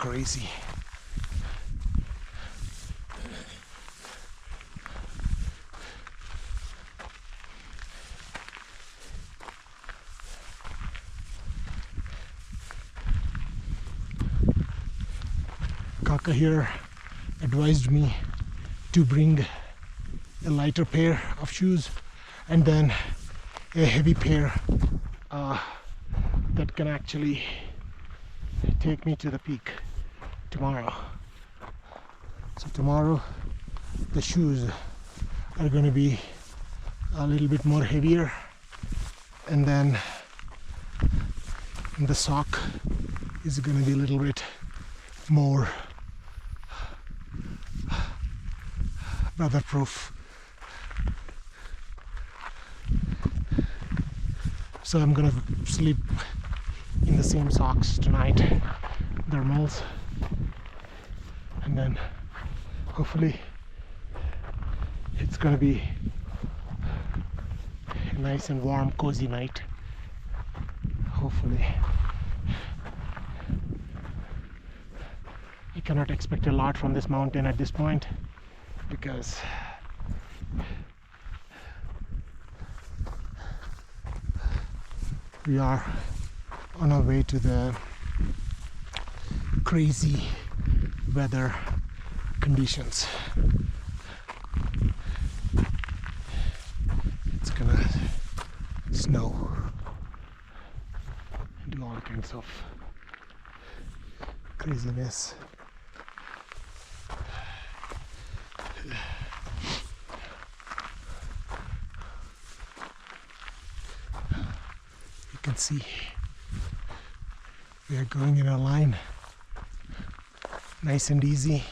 crazy. Kaka here advised me to bring a lighter pair of shoes and then a heavy pair that can actually take me to the peak tomorrow. So tomorrow the shoes are going to be a little bit more heavier, and then the sock is going to be a little bit more weatherproof. So I'm gonna sleep in the same socks tonight, thermals, and then hopefully it's gonna be a nice and warm, cozy night. Hopefully. I cannot expect a lot from this mountain at this point because we are on our way to the crazy weather conditions. It's gonna snow and do all kinds of craziness. You can see we are going in a line, nice and easy.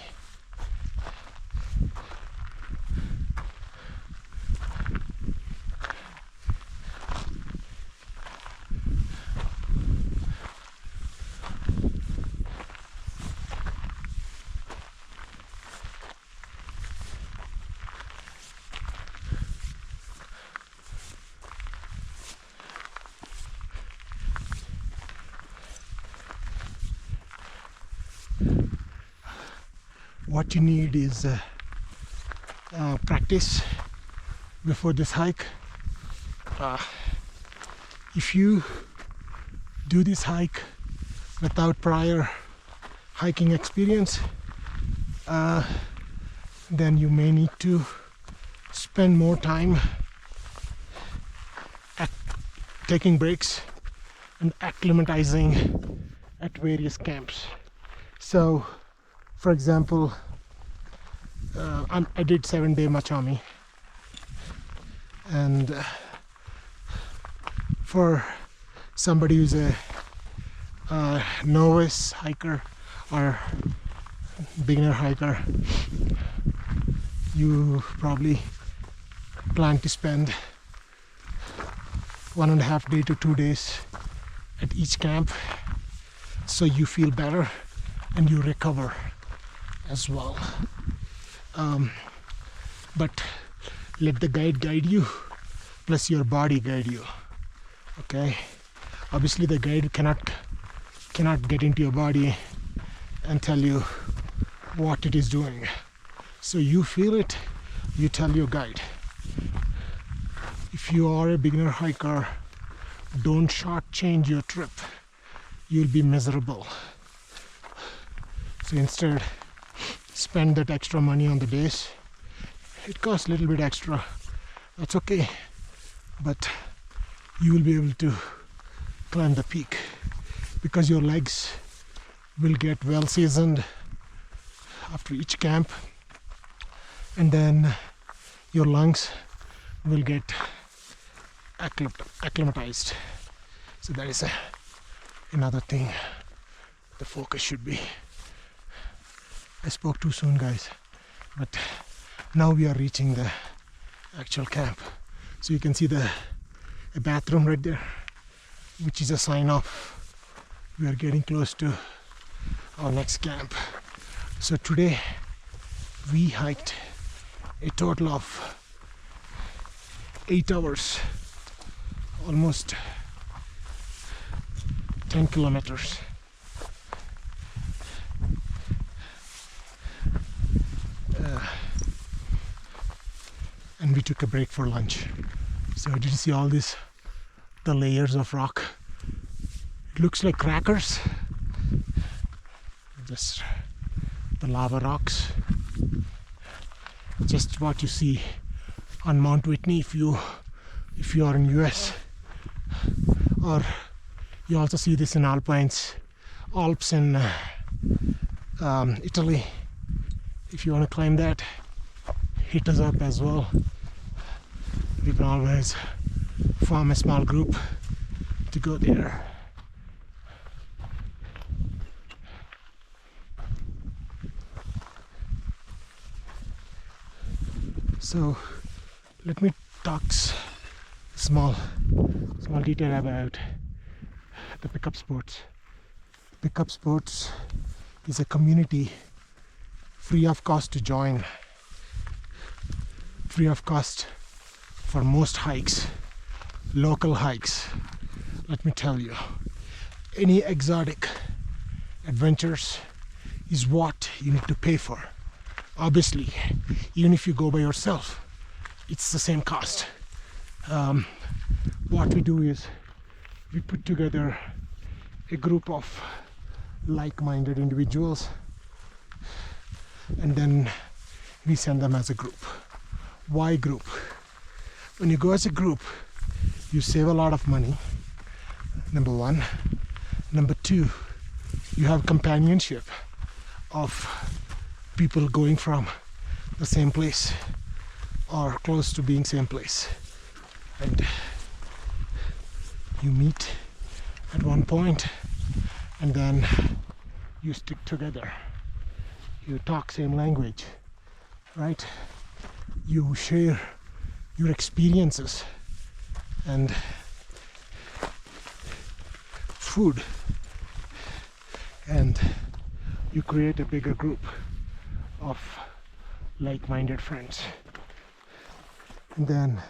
What you need is practice before this hike. If you do this hike without prior hiking experience, then you may need to spend more time taking breaks and acclimatizing at various camps. So for example, I did 7-day Machami, and for somebody who's a novice hiker or beginner hiker, you probably plan to spend 1.5 day to 2 days at each camp, so you feel better and you recover as well. But let the guide you, plus your body guide you. Okay, obviously the guide cannot get into your body and tell you what it is doing, so you feel it, you tell your guide. If you are a beginner hiker, don't shortchange your trip, you'll be miserable. So instead, spend that extra money on the days. It costs a little bit extra, that's okay, but you will be able to climb the peak because your legs will get well seasoned after each camp, and then your lungs will get acclimatized. So that is another thing the focus should be. I spoke too soon, guys, but now we are reaching the actual camp. So you can see a bathroom right there, which is a sign of we are getting close to our next camp. So today we hiked a total of 8 hours, almost 10 kilometers. we took a break for lunch. So did you see all this, the layers of rock? It looks like crackers, just the lava rocks, just what you see on Mount Whitney if you are in US, or you also see this in Alps in Italy. If you want to climb that, hit us up as well. We can always form a small group to go there. So let me talk small detail about the pickup sports. Pickup sports is a community free of cost to join, free of cost for most hikes, local hikes. Let me tell you, any exotic adventures is what you need to pay for. Obviously, even if you go by yourself, it's the same cost. What we do is we put together a group of like-minded individuals, and then we send them as a group. Why group? When you go as a group, you save a lot of money, number one. Number two, you have companionship of people going from the same place or close to being same place, and you meet at one point and then you stick together, you talk same language, right? You share your experiences and food, and you create a bigger group of like-minded friends. And then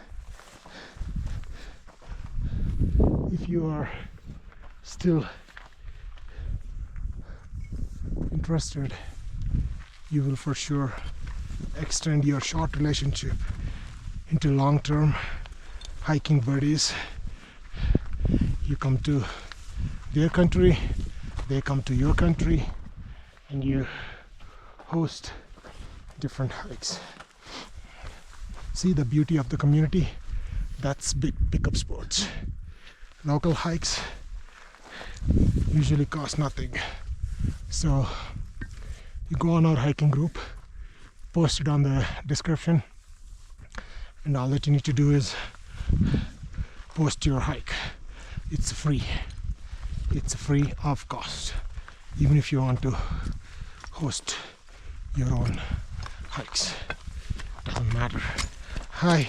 if you are still interested, you will for sure extend your short relationship into long-term hiking buddies. You come to their country, they come to your country, and you host different hikes. See the beauty of the community? That's big pickup sports. Local hikes usually cost nothing. So you go on our hiking group, post it on the description, and all that you need to do is post your hike. It's free. It's free of cost, even if you want to host your own hikes. Doesn't matter. Hi.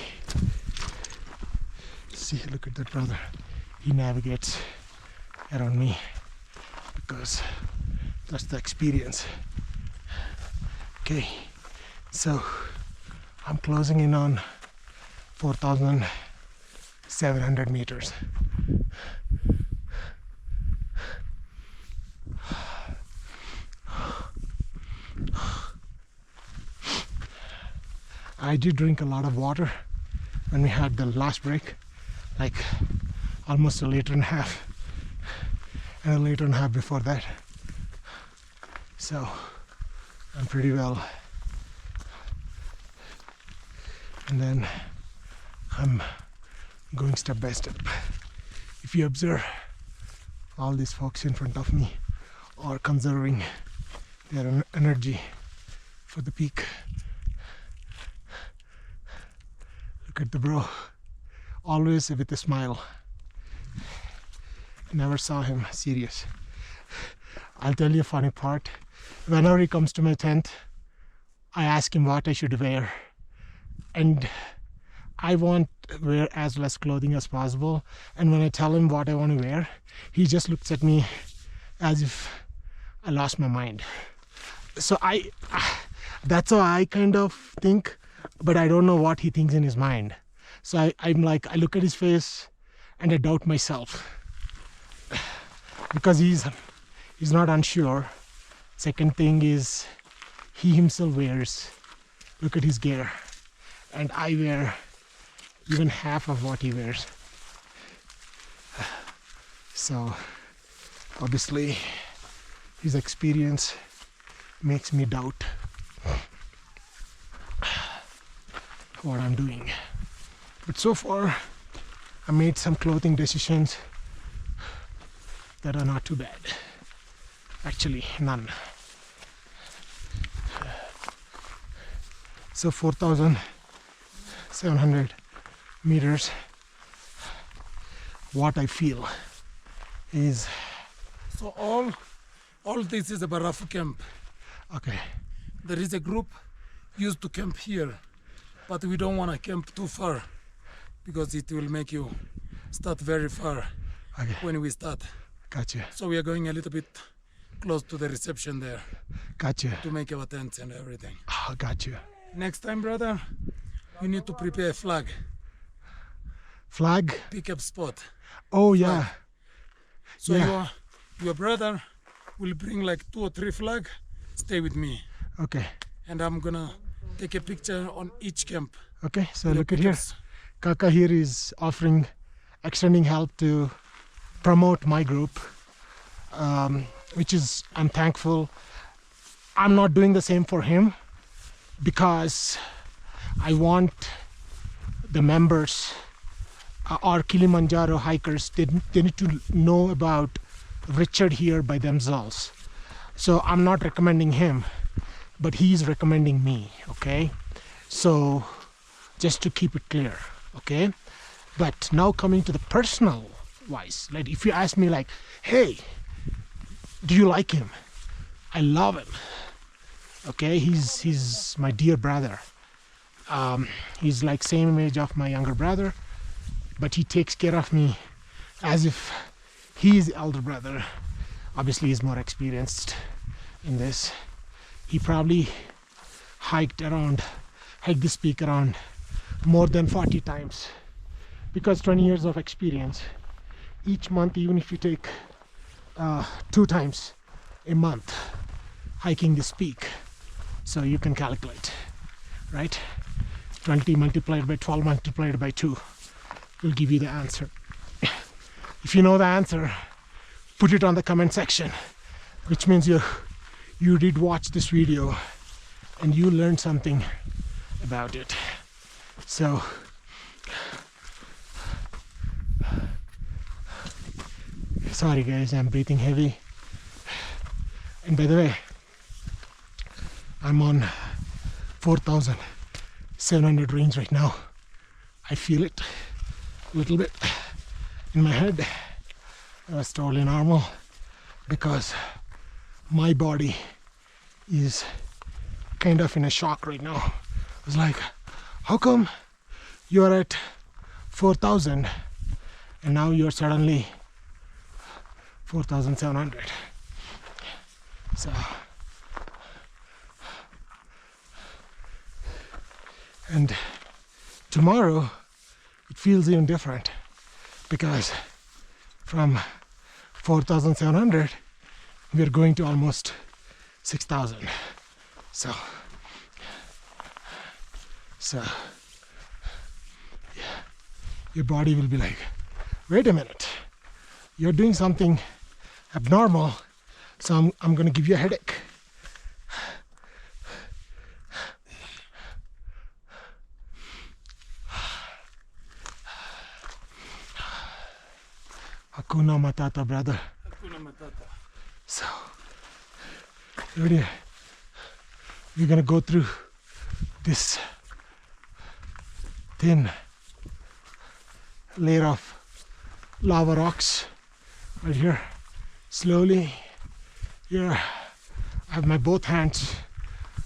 See, look at that brother. He navigates around me because that's the experience. Okay, so I'm closing in on 4,700 meters. I did drink a lot of water when we had the last break, like almost a liter and a half, and a liter and a half before that. So I'm pretty well. And then I'm going step by step. If you observe, all these folks in front of me are conserving their energy for the peak. Look at the bro, always with a smile. Never saw him serious. I'll tell you a funny part. Whenever he comes to my tent, I ask him what I should wear, and I want to wear as less clothing as possible. And when I tell him what I want to wear, he just looks at me as if I lost my mind. So that's how I kind of think, but I don't know what he thinks in his mind. So I'm like, I look at his face and I doubt myself because he's not unsure. Second thing is, he himself wears, look at his gear, and I wear even half of what he wears. So obviously his experience makes me doubt what I'm doing. But so far I made some clothing decisions that are not too bad. Actually, none. So 4,700 meters, what I feel is... So all this is a Barafu Camp. Okay. There is a group used to camp here, but we don't want to camp too far because it will make you start very far when we start. Gotcha. So we are going a little bit close to the reception there. Gotcha. To make our tents and everything. Oh, gotcha. Next time, brother, you need to prepare a flag. Flag? Pickup spot. Oh, flag. yeah. So yeah. Your brother will bring like 2 or 3 flags. Stay with me. Okay. And I'm gonna take a picture on each camp. Okay, so look at here. Kaka here is extending help to promote my group, which is, I'm thankful. I'm not doing the same for him because I want the members, our Kilimanjaro hikers, they need to know about Richard here by themselves. So I'm not recommending him, but he's recommending me, okay? So just to keep it clear, okay? But now coming to the personal wise, like if you ask me like, hey, do you like him? I love him. Okay, he's my dear brother. He's like same age of my younger brother, but he takes care of me as if he's the elder brother. Obviously he's more experienced in this. He probably hiked this peak around more than 40 times because 20 years of experience. Each month, even if you take 2 times a month hiking this peak, so you can calculate, right? 20 multiplied by 12 multiplied by 2 will give you the answer. If you know the answer, put it on the comment section, which means you did watch this video and you learned something about it. So sorry guys, I'm breathing heavy. And by the way, I'm on 4,700 range right now. I feel it a little bit in my head. That's totally normal because my body is kind of in a shock right now. It's like, how come you're at 4,000 and now you're suddenly 4,700? So, and tomorrow it feels even different because from 4,700 we're going to almost 6,000. So yeah, your body will be like, wait a minute, you're doing something abnormal, so I'm gonna give you a headache. Hakuna Matata, brother. Hakuna Matata. So, we're gonna go through this thin layer of lava rocks right here. Slowly, here I have my both hands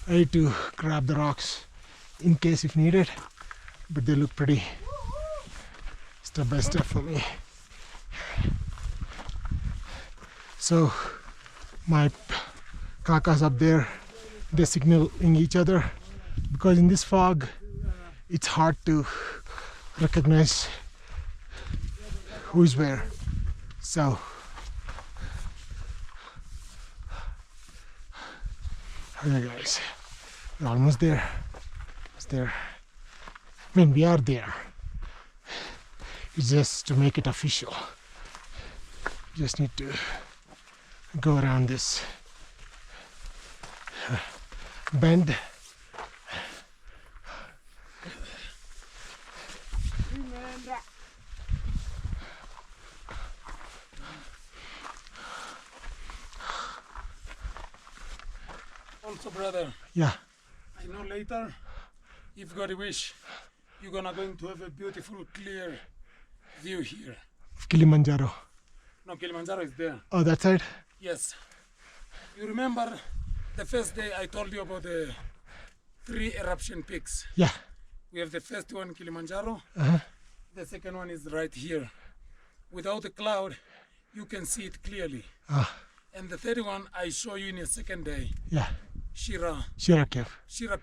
ready to grab the rocks in case if needed, but they look pretty step by step for me. So my kakas up there, they're signaling each other because in this fog it's hard to recognize who's where. So okay guys, we're almost there. It's there. I mean, we are there. It's just to make it official. Just need to go around this bend. Also, brother, Yeah, I know later, if God wish, you're going to have a beautiful, clear view here. Kilimanjaro. No, Kilimanjaro is there. Oh, that side? Yes. You remember the first day I told you about the 3 eruption peaks? Yeah. We have the first one, Kilimanjaro. Uh-huh. The second one is right here. Without a cloud, you can see it clearly. Ah, And the third one, I show you in a second day. yeah. Shira Shira Cave.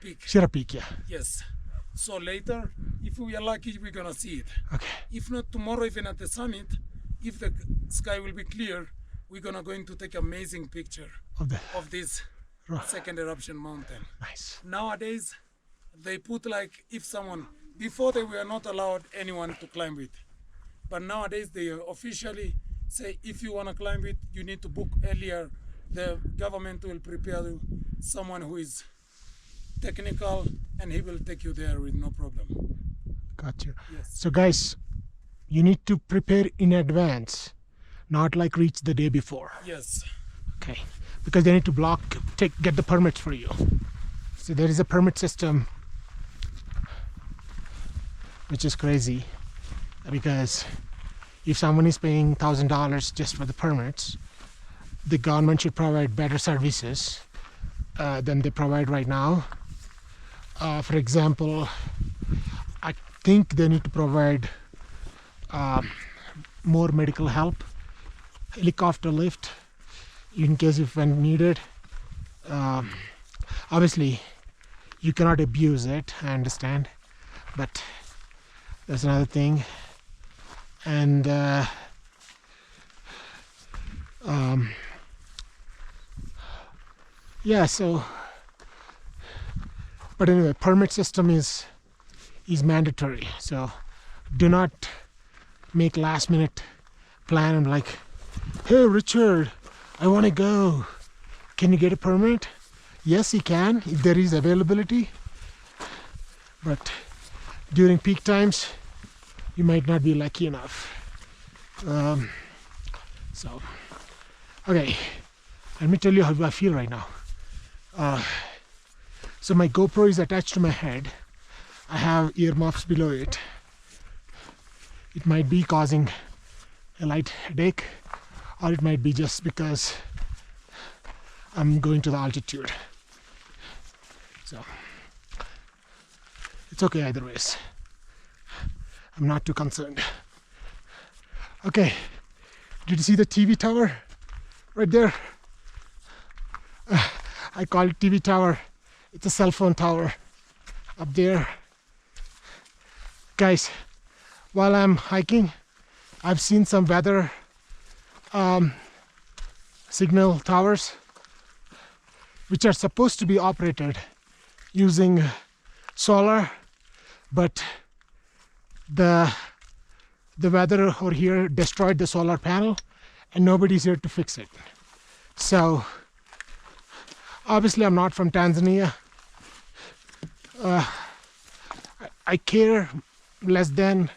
Peak. Shira Peak, yeah. Yes. So later, if we are lucky, we're gonna see it. Okay. If not tomorrow, even at the summit, if the sky will be clear, we're gonna going to take amazing picture of this second eruption mountain. Nice. Nowadays, they put like if someone, before they were not allowed anyone to climb it. But nowadays they officially say if you wanna climb it, you need to book earlier. The government will prepare you someone who is technical and he will take you there with no problem. Gotcha. Yes. So guys, you need to prepare in advance, not like reach the day before. Yes. Okay. Because they need to get the permits for you. So there is a permit system, which is crazy, because if someone is paying $1,000 just for the permits, the government should provide better services than they provide right now. For example, I think they need to provide more medical help, helicopter lift in case if when needed. Obviously, you cannot abuse it, I understand, but that's another thing. And yeah, so but anyway, permit system is mandatory, so do not make last minute plan and like, hey Richard, I want to go, can you get a permit? Yes, you can if there is availability, but during peak times you might not be lucky enough. So okay, let me tell you how I feel right now. So my GoPro is attached to my head. I have earmuffs below it. It might be causing a light headache, or it might be just because I'm going to the altitude. So it's okay either ways. I'm not too concerned. Okay, did you see the TV tower right there? I call it TV tower. It's a cell phone tower up there. Guys, while I'm hiking, I've seen some weather signal towers which are supposed to be operated using solar, but the weather over here destroyed the solar panel and nobody's here to fix it. So obviously I'm not from Tanzania. I care less than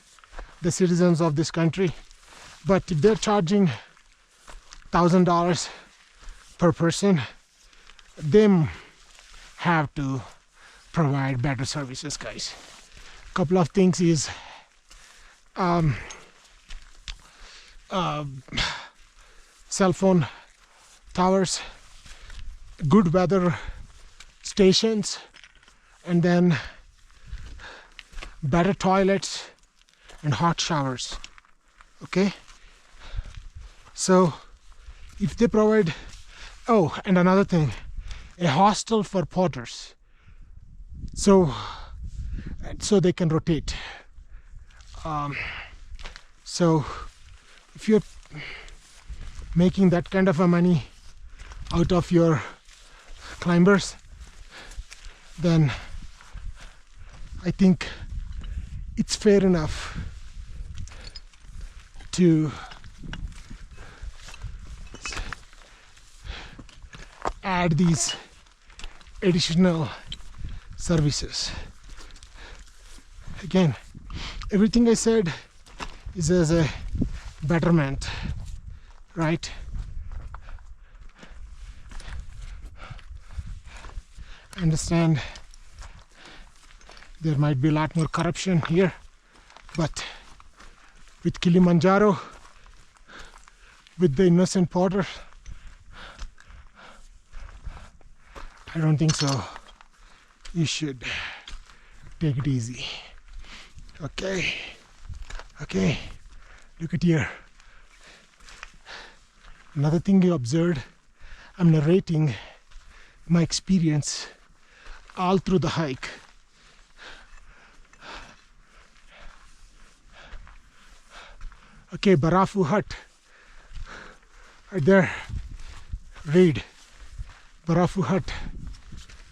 the citizens of this country, but if they're charging $1,000 per person, they have to provide better services, guys. Couple of things is cell phone towers, good weather stations, and then better toilets and hot showers. Okay, so if they provide, oh, and another thing, a hostel for porters, so they can rotate. So if you're making that kind of a money out of your climbers, then I think it's fair enough to add these additional services. Again, everything I said is as a betterment, right? I understand there might be a lot more corruption here, but with Kilimanjaro, with the innocent porter, I don't think so. You should take it easy. Okay, okay, look at here. Another thing you observed, I'm narrating my experience all through the hike. Okay, Barafu hut, right there, read, Barafu hut.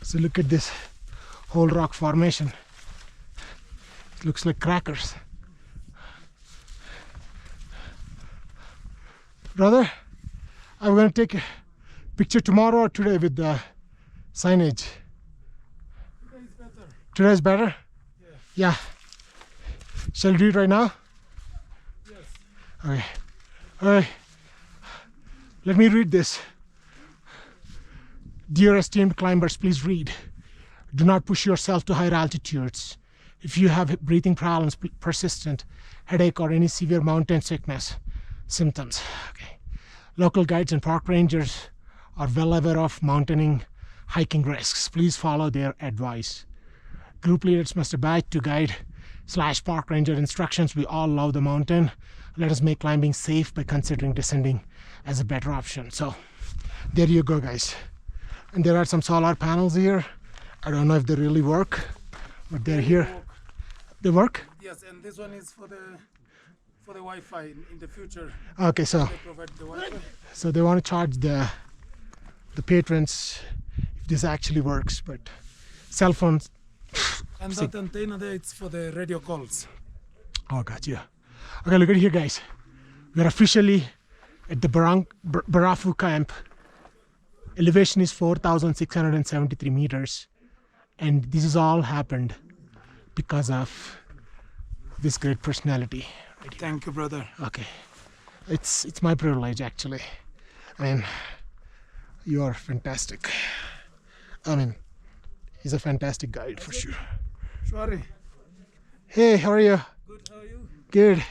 So look at this whole rock formation. It looks like crackers. Brother, I'm going to take a picture tomorrow or today with the signage. Today is better. Today is better? Yeah. Shall we do it right now? Yes. Okay. Alright. Let me read this. Dear esteemed climbers, please read. Do not push yourself to higher altitudes. If you have breathing problems, persistent headache, or any severe mountain sickness symptoms. Okay. Local guides and park rangers are well aware of mountaineering hiking risks. Please follow their advice. Group leaders must abide to guide / park ranger instructions. We all love the mountain. Let us make climbing safe by considering descending as a better option. So there you go, guys. And there are some solar panels here. I don't know if they really work, but they're here. They work? Yes, and this one is for the Wi-Fi in the future. Okay, so They provide the Wi-Fi. so they want to charge the patrons if this actually works, but cell phones. And that antenna there, it's for the radio calls. Oh, gotcha. Okay, look at here, guys. We're officially at the Barafu Camp. Elevation is 4,673 meters, and this has all happened because of this great personality. Right here. Thank you, brother. Okay, it's my privilege, actually. I mean, you are fantastic. I mean, he's a fantastic guide for sure. Sorry. Hey, how are you? Good, how are you? Good.